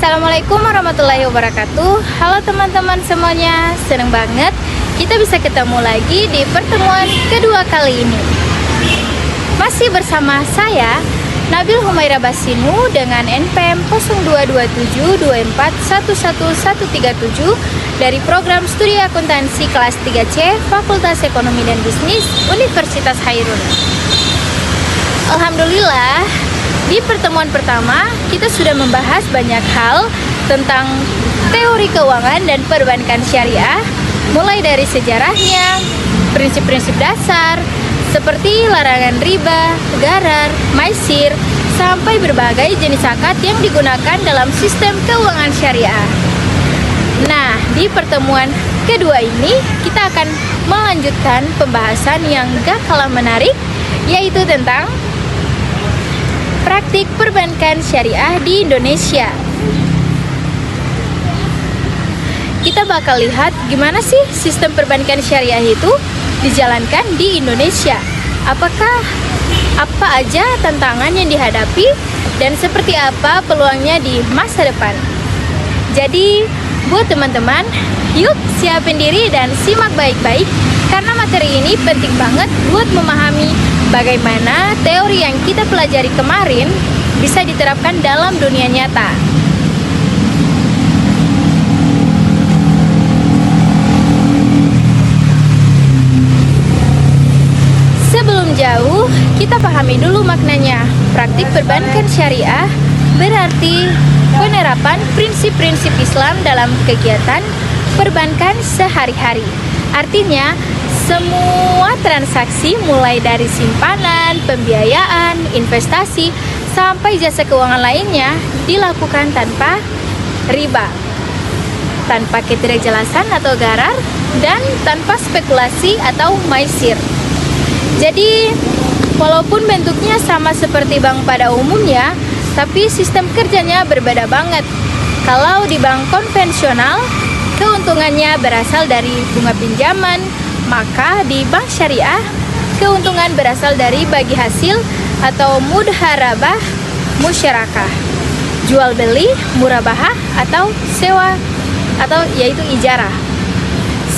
Assalamualaikum warahmatullahi wabarakatuh. Halo teman-teman semuanya, seneng banget kita bisa ketemu lagi di pertemuan kedua kali ini. Masih bersama saya, Nabil Humaira Basinu dengan NPM 022724111137 dari program studi akuntansi kelas 3C Fakultas Ekonomi dan Bisnis Universitas Hairun. Alhamdulillah, di pertemuan pertama kita sudah membahas banyak hal tentang teori keuangan dan perbankan syariah, mulai dari sejarahnya, prinsip-prinsip dasar seperti larangan riba, gharar, maisir, sampai berbagai jenis akad yang digunakan dalam sistem keuangan syariah. Nah, di pertemuan kedua ini kita akan melanjutkan pembahasan yang gak kalah menarik, yaitu tentang praktik perbankan syariah di Indonesia. Kita bakal lihat gimana sih sistem perbankan syariah itu dijalankan di Indonesia. Apakah apa aja tantangan yang dihadapi dan seperti apa peluangnya di masa depan. Jadi, buat teman-teman, yuk siapin diri dan simak baik-baik karena materi ini penting banget buat memahami bagaimana teori yang kita pelajari kemarin bisa diterapkan dalam dunia nyata. Sebelum jauh, kita pahami dulu maknanya. Praktik perbankan syariah berarti penerapan prinsip-prinsip Islam dalam kegiatan perbankan sehari-hari. Artinya, semua transaksi mulai dari simpanan, pembiayaan, investasi, sampai jasa keuangan lainnya dilakukan tanpa riba, tanpa ketidakjelasan atau gharar, dan tanpa spekulasi atau maisir. Jadi, walaupun bentuknya sama seperti bank pada umumnya, tapi sistem kerjanya berbeda banget. Kalau di bank konvensional, keuntungannya berasal dari bunga pinjaman, maka di bank syariah, keuntungan berasal dari bagi hasil atau mudharabah musyarakah, jual beli, murabahah, atau sewa, atau yaitu ijarah.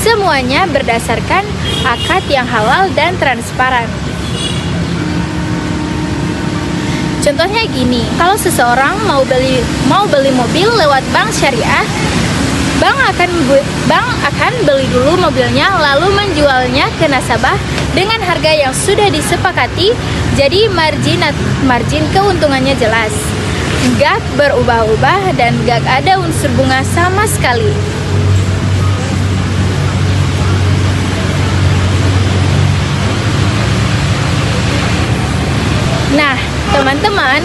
Semuanya berdasarkan akad yang halal dan transparan. Contohnya gini, kalau seseorang mau beli mobil lewat bank syariah, bank akan beli dulu mobilnya lalu menjualnya ke nasabah dengan harga yang sudah disepakati, jadi margin keuntungannya jelas. Gak berubah-ubah dan gak ada unsur bunga sama sekali. Nah, teman-teman,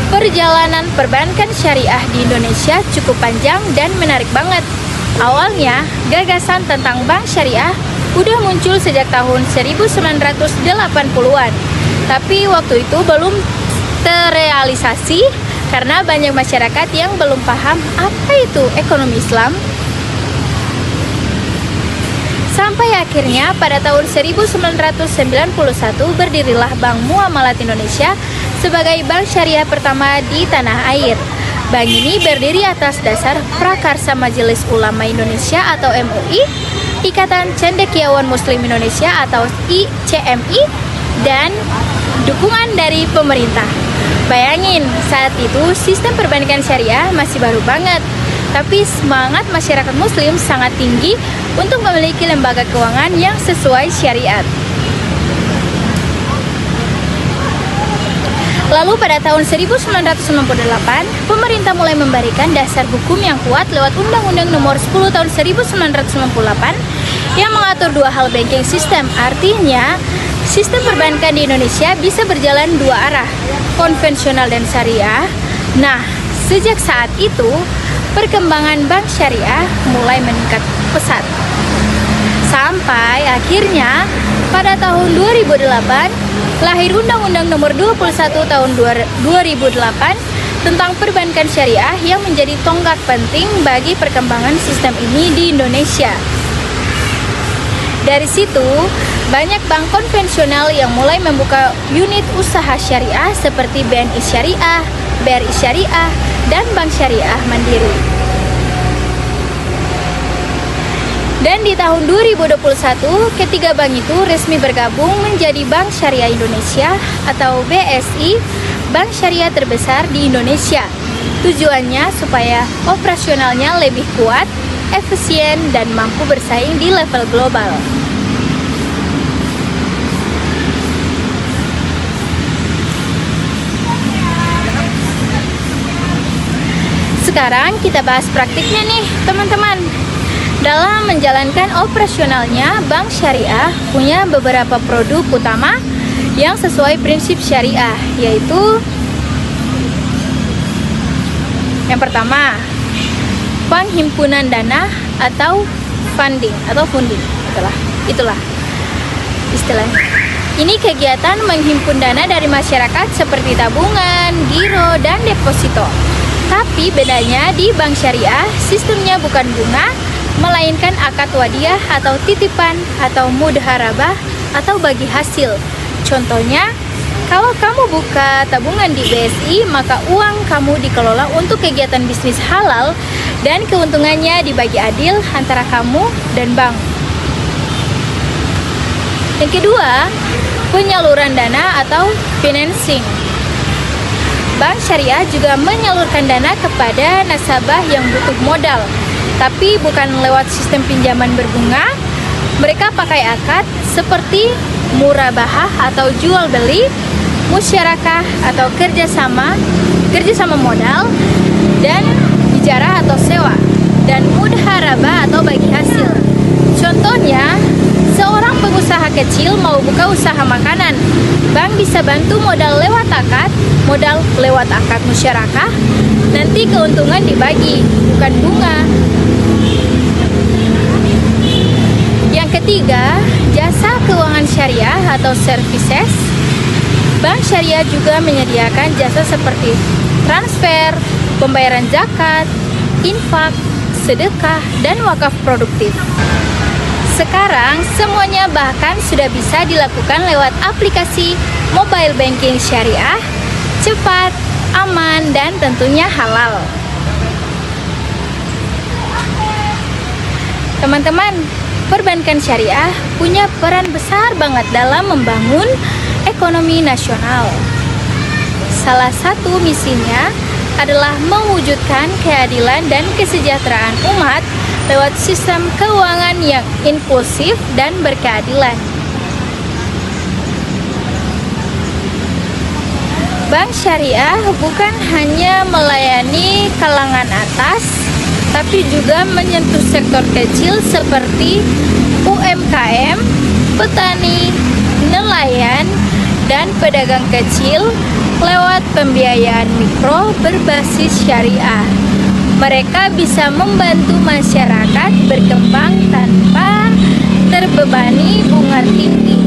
perjalanan perbankan syariah di Indonesia cukup panjang dan menarik banget. Awalnya, gagasan tentang bank syariah udah muncul sejak tahun 1980-an. Tapi waktu itu belum terrealisasi karena banyak masyarakat yang belum paham apa itu ekonomi Islam. Sampai akhirnya pada tahun 1991 berdirilah Bank Muamalat Indonesia sebagai bank syariah pertama di tanah air. Bank ini berdiri atas dasar Prakarsa Majelis Ulama Indonesia atau MUI, Ikatan Cendekiawan Muslim Indonesia atau ICMI, dan dukungan dari pemerintah. Bayangin, saat itu sistem perbankan syariah masih baru banget, tapi semangat masyarakat muslim sangat tinggi untuk memiliki lembaga keuangan yang sesuai syariat. Lalu pada tahun 1998, pemerintah mulai memberikan dasar hukum yang kuat lewat Undang-Undang Nomor 10 Tahun 1998 yang mengatur dua hal banking system. Artinya, sistem perbankan di Indonesia bisa berjalan dua arah, konvensional dan syariah. Nah, sejak saat itu, perkembangan bank syariah mulai meningkat pesat. Sampai akhirnya pada tahun 2008 lahir Undang-Undang Nomor 21 Tahun 2008 tentang perbankan syariah yang menjadi tonggak penting bagi perkembangan sistem ini di Indonesia. Dari situ, banyak bank konvensional yang mulai membuka unit usaha syariah seperti BNI Syariah, BRI Syariah, dan Bank Syariah Mandiri. Dan di tahun 2021, ketiga bank itu resmi bergabung menjadi Bank Syariah Indonesia atau BSI, bank syariah terbesar di Indonesia. Tujuannya supaya operasionalnya lebih kuat, efisien, dan mampu bersaing di level global. Sekarang kita bahas praktiknya nih, teman-teman. Dalam menjalankan operasionalnya, bank syariah punya beberapa produk utama yang sesuai prinsip syariah, yaitu yang pertama, penghimpunan dana atau funding. Itulah istilahnya. Ini kegiatan menghimpun dana dari masyarakat seperti tabungan, giro, dan deposito. Tapi bedanya di bank syariah, sistemnya bukan bunga, melainkan akad wadiah atau titipan atau mudharabah atau bagi hasil. Contohnya, kalau kamu buka tabungan di BSI, maka uang kamu dikelola untuk kegiatan bisnis halal dan keuntungannya dibagi adil antara kamu dan bank. Yang kedua, penyaluran dana atau financing. Bank syariah juga menyalurkan dana kepada nasabah yang butuh modal, tapi bukan lewat sistem pinjaman berbunga. Mereka pakai akad seperti murabahah atau jual beli, musyarakah atau kerjasama modal, dan ijarah atau sewa, dan mudharabah atau bagi hasil. Contohnya, seorang pengusaha kecil mau buka usaha makanan, bank bisa bantu modal lewat akad musyarakah, nanti keuntungan dibagi, bukan bunga. Yang ketiga, jasa keuangan syariah atau services. Bank syariah juga menyediakan jasa seperti transfer, pembayaran zakat, infak, sedekah, dan wakaf produktif. Sekarang semuanya bahkan sudah bisa dilakukan lewat aplikasi mobile banking syariah, cepat, aman, dan tentunya halal. Teman-teman, perbankan syariah punya peran besar banget dalam membangun ekonomi nasional. Salah satu misinya adalah mewujudkan keadilan dan kesejahteraan umat lewat sistem keuangan yang inklusif dan berkeadilan. Bank syariah bukan hanya melayani kalangan atas, tapi juga menyentuh sektor kecil seperti UMKM, petani, nelayan, dan pedagang kecil lewat pembiayaan mikro berbasis syariah. Mereka bisa membantu masyarakat berkembang tanpa terbebani bunga tinggi.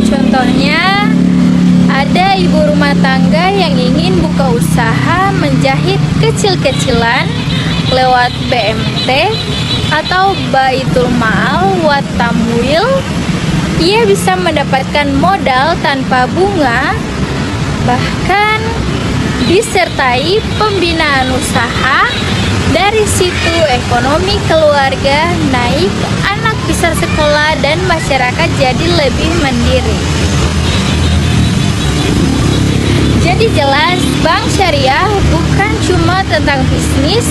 Contohnya, ada ibu rumah tangga yang ingin buka usaha menjahit kecil-kecilan lewat BMT atau Baitul Maal wa Tamwil. Ia bisa mendapatkan modal tanpa bunga, bahkan disertai pembinaan usaha. Dari situ ekonomi keluarga naik, anak bisa sekolah, dan masyarakat jadi lebih mandiri. Jadi jelas, bank syariah bukan cuma tentang bisnis,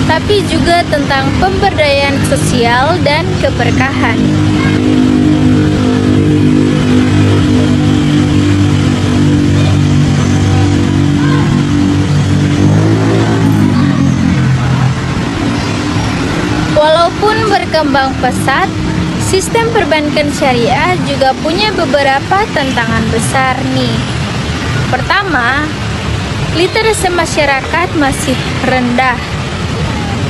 tapi juga tentang pemberdayaan sosial dan keberkahan. Walaupun berkembang pesat, sistem perbankan syariah juga punya beberapa tantangan besar nih. Pertama, literasi masyarakat masih rendah.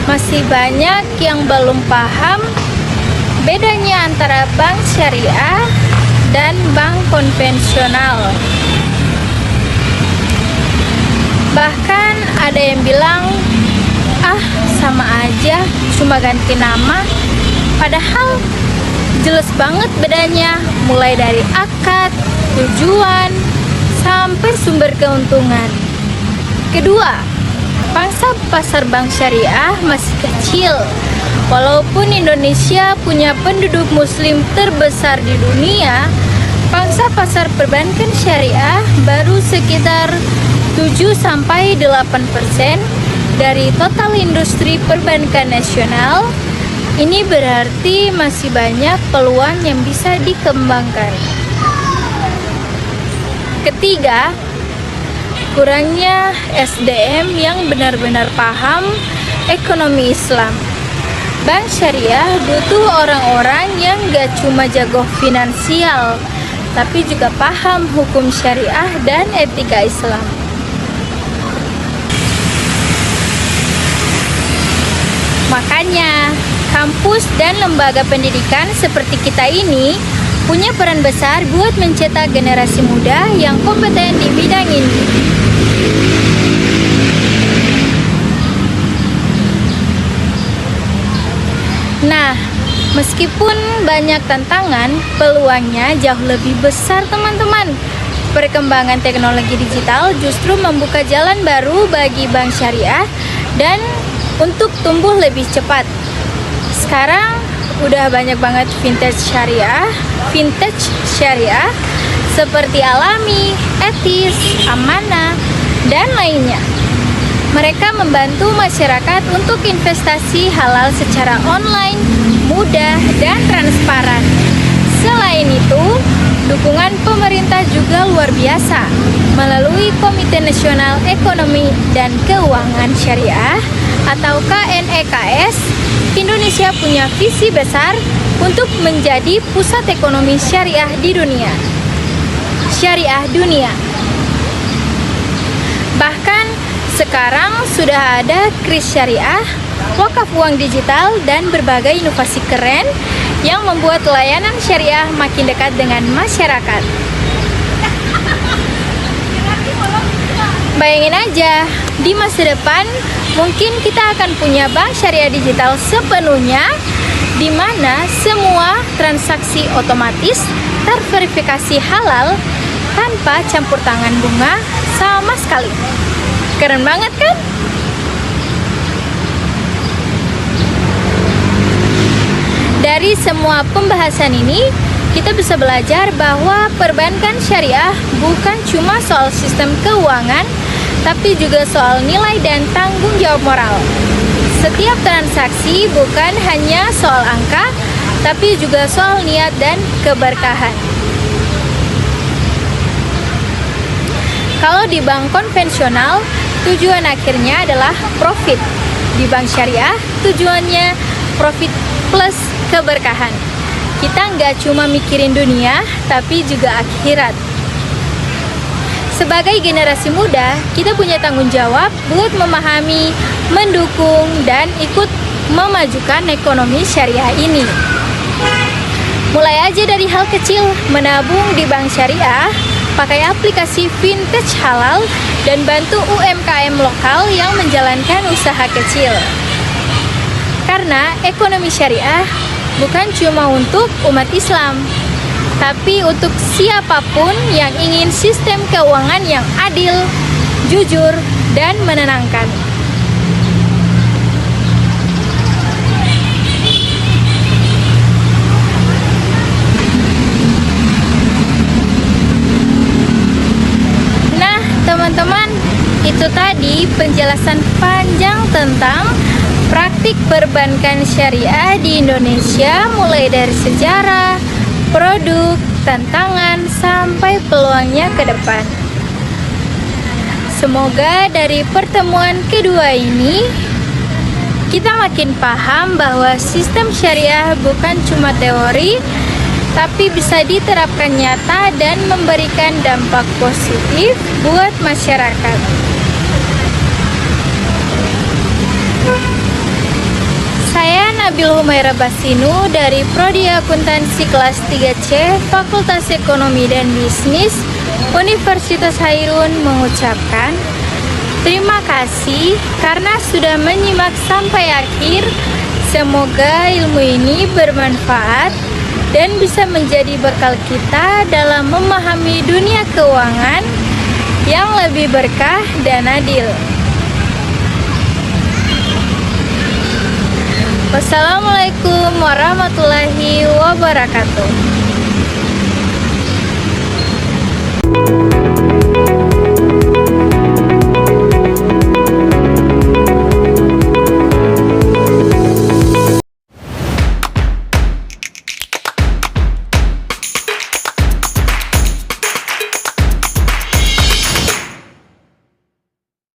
Masih banyak yang belum paham bedanya antara bank syariah dan bank konvensional. Bahkan ada yang bilang, sama aja, cuma ganti nama. Padahal jelas banget bedanya, mulai dari akad, tujuan, sampai sumber keuntungan. Kedua, pangsa pasar bank syariah masih kecil. Walaupun Indonesia punya penduduk muslim terbesar di dunia, pangsa pasar perbankan syariah baru sekitar 7-8% dari total industri perbankan nasional. Ini berarti masih banyak peluang yang bisa dikembangkan. Ketiga, kurangnya SDM yang benar-benar paham ekonomi Islam. Bank syariah butuh orang-orang yang gak cuma jago finansial, tapi juga paham hukum syariah dan etika Islam. Makanya, kampus dan lembaga pendidikan seperti kita ini punya peran besar buat mencetak generasi muda yang kompeten di bidang ini. Nah, meskipun banyak tantangan, peluangnya jauh lebih besar, teman-teman. Perkembangan teknologi digital justru membuka jalan baru bagi bank syariah dan untuk tumbuh lebih cepat. Sekarang udah banyak banget vintage syariah seperti alami, etis, amanah, dan lainnya. Mereka membantu masyarakat untuk investasi halal secara online, mudah, dan transparan. Selain itu, dukungan pemerintah juga luar biasa. Melalui Komite Nasional Ekonomi dan Keuangan Syariah atau KNEKS, Indonesia punya visi besar untuk menjadi pusat ekonomi syariah di dunia. Syariah dunia. Bahkan sekarang sudah ada kris syariah, wakaf uang digital, dan berbagai inovasi keren yang membuat layanan syariah makin dekat dengan masyarakat. Bayangin aja, di masa depan mungkin kita akan punya bank syariah digital sepenuhnya, di mana semua transaksi otomatis terverifikasi halal tanpa campur tangan bunga sama sekali. Keren banget kan? Dari semua pembahasan ini, kita bisa belajar bahwa perbankan syariah bukan cuma soal sistem keuangan, tapi juga soal nilai dan tanggung jawab moral. Setiap transaksi bukan hanya soal angka, tapi juga soal niat dan keberkahan. Kalau di bank konvensional, tujuan akhirnya adalah profit. Di bank syariah, tujuannya profit plus keberkahan. Kita nggak cuma mikirin dunia, tapi juga akhirat. Sebagai generasi muda, kita punya tanggung jawab buat memahami, mendukung, dan ikut memajukan ekonomi syariah ini. Mulai aja dari hal kecil, menabung di bank syariah, pakai aplikasi vintage halal, dan bantu UMKM lokal yang menjalankan usaha kecil. Karena ekonomi syariah bukan cuma untuk umat Islam, tapi untuk siapapun yang ingin sistem keuangan yang adil, jujur, dan menenangkan. Nah, teman-teman, itu tadi penjelasan panjang tentang praktik perbankan syariah di Indonesia, mulai dari sejarah, produk, tantangan, sampai peluangnya ke depan. Semoga dari pertemuan kedua ini kita makin paham bahwa sistem syariah bukan cuma teori, tapi bisa diterapkan nyata dan memberikan dampak positif buat masyarakat. Saya Nabil Humaira Basinu dari Prodi Akuntansi kelas 3C Fakultas Ekonomi dan Bisnis Universitas Hairun mengucapkan terima kasih karena sudah menyimak sampai akhir. Semoga ilmu ini bermanfaat dan bisa menjadi bekal kita dalam memahami dunia keuangan yang lebih berkah dan adil. Wassalamualaikum warahmatullahi wabarakatuh.